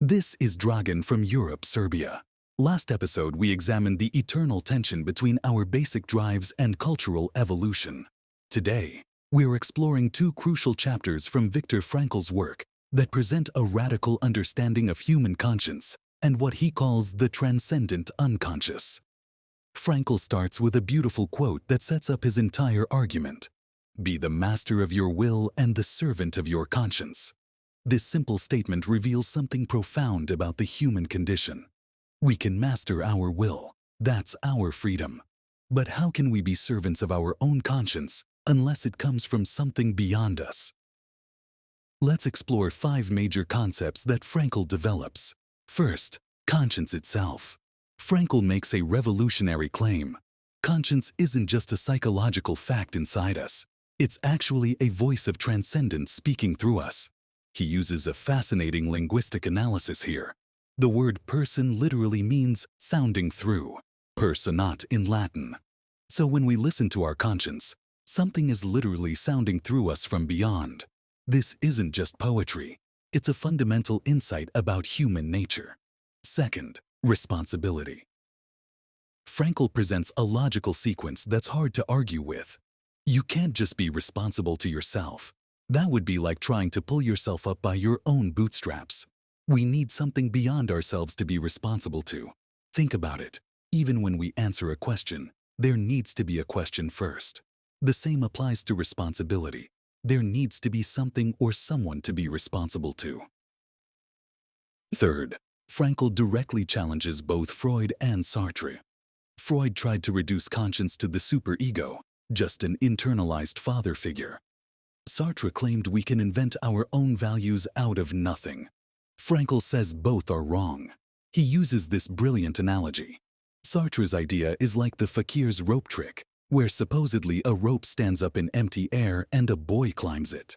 This is Dragan from Europe, Serbia. Last episode, we examined the eternal tension between our basic drives and cultural evolution. Today, we're exploring two crucial chapters from Viktor Frankl's work that present a radical understanding of human conscience and what he calls the transcendent unconscious. Frankl starts with a beautiful quote that sets up his entire argument. Be the master of your will and the servant of your conscience. This simple statement reveals something profound about the human condition. We can master our will. That's our freedom. But how can we be servants of our own conscience unless it comes from something beyond us? Let's explore 5 major concepts that Frankl develops. First, conscience itself. Frankl makes a revolutionary claim. Conscience isn't just a psychological fact inside us. It's actually a voice of transcendence speaking through us. He uses a fascinating linguistic analysis here. The word person literally means sounding through, personat in Latin. So when we listen to our conscience, something is literally sounding through us from beyond. This isn't just poetry. It's a fundamental insight about human nature. Second, responsibility. Frankl presents a logical sequence that's hard to argue with. You can't just be responsible to yourself. That would be like trying to pull yourself up by your own bootstraps. We need something beyond ourselves to be responsible to. Think about it. Even when we answer a question, there needs to be a question first. The same applies to responsibility. There needs to be something or someone to be responsible to. Third, Frankl directly challenges both Freud and Sartre. Freud tried to reduce conscience to the superego, just an internalized father figure. Sartre claimed we can invent our own values out of nothing. Frankl says both are wrong. He uses this brilliant analogy. Sartre's idea is like the fakir's rope trick, where supposedly a rope stands up in empty air and a boy climbs it.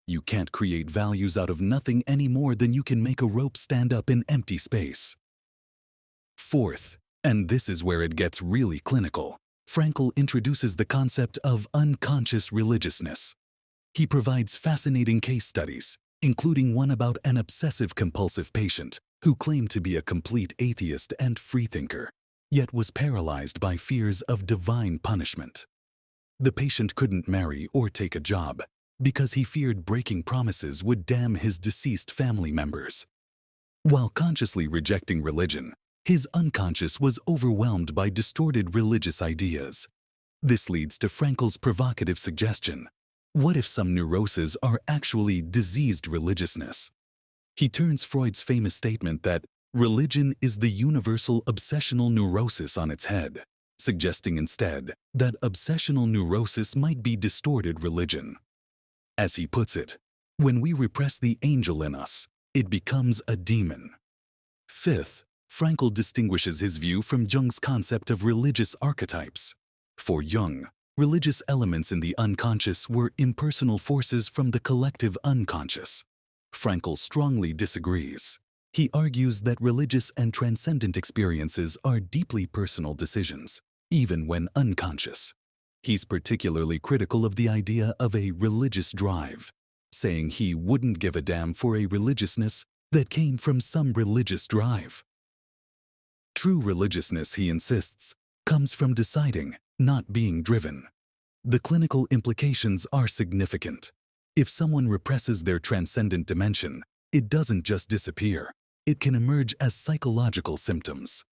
You can't create values out of nothing any more than you can make a rope stand up in empty space. Fourth, and this is where it gets really clinical, Frankl introduces the concept of unconscious religiousness. He provides fascinating case studies, including one about an obsessive-compulsive patient who claimed to be a complete atheist and freethinker, yet was paralyzed by fears of divine punishment. The patient couldn't marry or take a job because he feared breaking promises would damn his deceased family members. While consciously rejecting religion, his unconscious was overwhelmed by distorted religious ideas. This leads to Frankl's provocative suggestion. What if some neuroses are actually diseased religiousness? He turns Freud's famous statement that religion is the universal obsessional neurosis on its head, suggesting instead that obsessional neurosis might be distorted religion. As he puts it, when we repress the angel in us, it becomes a demon. Fifth, Frankl distinguishes his view from Jung's concept of religious archetypes. For Jung, religious elements in the unconscious were impersonal forces from the collective unconscious. Frankl strongly disagrees. He argues that religious and transcendent experiences are deeply personal decisions, even when unconscious. He's particularly critical of the idea of a religious drive, saying he wouldn't give a damn for a religiousness that came from some religious drive. True religiousness, he insists, comes from deciding, not being driven. The clinical implications are significant. If someone represses their transcendent dimension, it doesn't just disappear. It can emerge as psychological symptoms.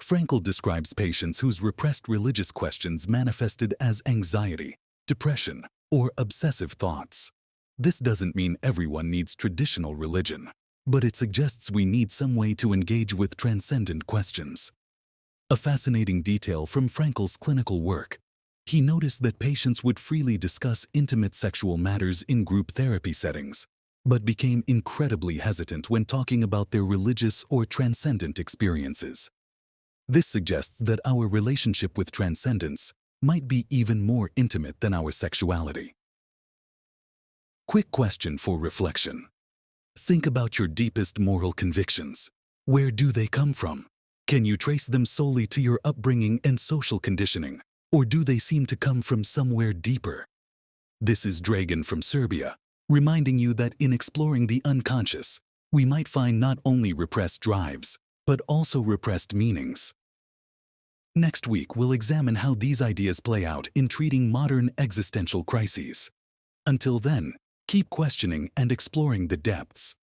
Frankl describes patients whose repressed religious questions manifested as anxiety, depression, or obsessive thoughts. This doesn't mean everyone needs traditional religion, but it suggests we need some way to engage with transcendent questions. A fascinating detail from Frankl's clinical work. He noticed that patients would freely discuss intimate sexual matters in group therapy settings, but became incredibly hesitant when talking about their religious or transcendent experiences. This suggests that our relationship with transcendence might be even more intimate than our sexuality. Quick question for reflection. Think about your deepest moral convictions. Where do they come from? Can you trace them solely to your upbringing and social conditioning, or do they seem to come from somewhere deeper? This is Dragan from Serbia, reminding you that in exploring the unconscious, we might find not only repressed drives, but also repressed meanings. Next week, we'll examine how these ideas play out in treating modern existential crises. Until then, keep questioning and exploring the depths.